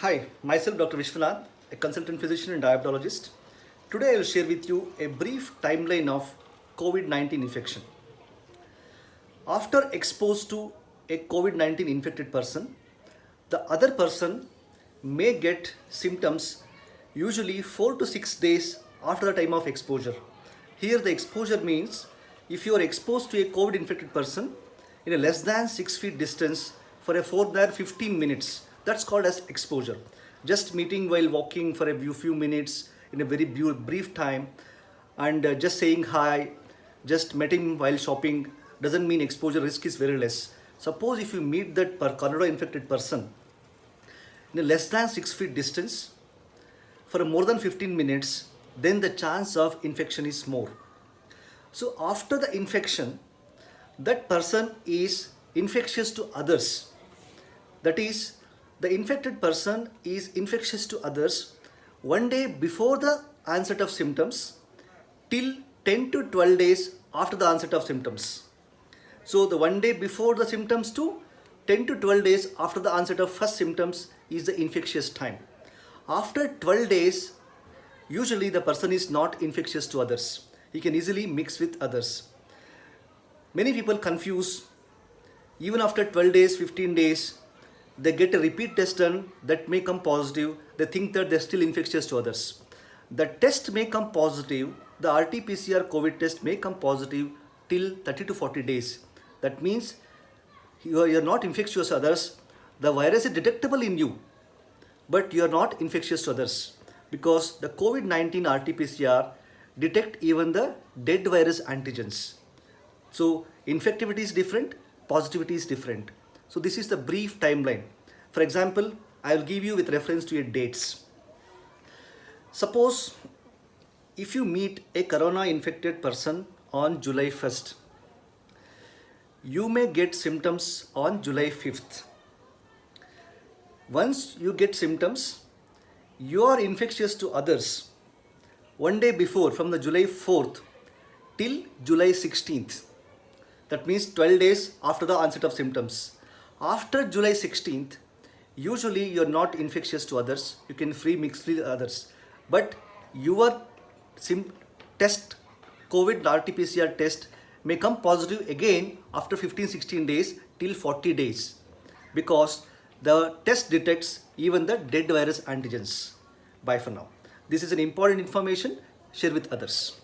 Hi, myself Dr. Vishwanath, a consultant physician and diabetologist. Today I will share with you a brief timeline of COVID-19 infection. After exposed to a COVID-19 infected person, the other person may get symptoms usually 4 to 6 days after the time of exposure. Here the exposure means if you are exposed to a COVID infected person in a less than 6 feet distance for a further 15 minutes, that's called as exposure. Just meeting while walking for a few minutes in a very brief time and just saying hi, just met him while shopping doesn't mean exposure risk is very less. Suppose if you meet that corona infected person in a less than 6 feet distance for more than 15 minutes, then the chance of infection is more. So after the infection, that person is infectious to others. That is, the infected person is infectious to others one day before the onset of symptoms till 10 to 12 days after the onset of symptoms. So the one day before the symptoms to 10 to 12 days after the onset of first symptoms is the infectious time. After 12 days, usually the person is not infectious to others. He can easily mix with others. Many people confuse, even after 12 days, 15 days, they get a repeat test done that may come positive. They think that they're still infectious to others. The test may come positive, the RT-PCR COVID test may come positive till 30 to 40 days. That means you're not infectious to others. The virus is detectable in you, but you're not infectious to others because the COVID-19 RT-PCR detect even the dead virus antigens. So infectivity is different, positivity is different. So this is the brief timeline. For example, I will give you with reference to your dates. Suppose if you meet a corona infected person on July 1st, you may get symptoms on July 5th. Once you get symptoms, you are infectious to others one day before, from the July 4th till July 16th. That means 12 days after the onset of symptoms. After July 16th, usually you are not infectious to others. You can free mix with others. But your test, COVID RT-PCR test may come positive again after 15-16 days till 40 days because the test detects even the dead virus antigens. Bye for now. This is an important information. Share with others.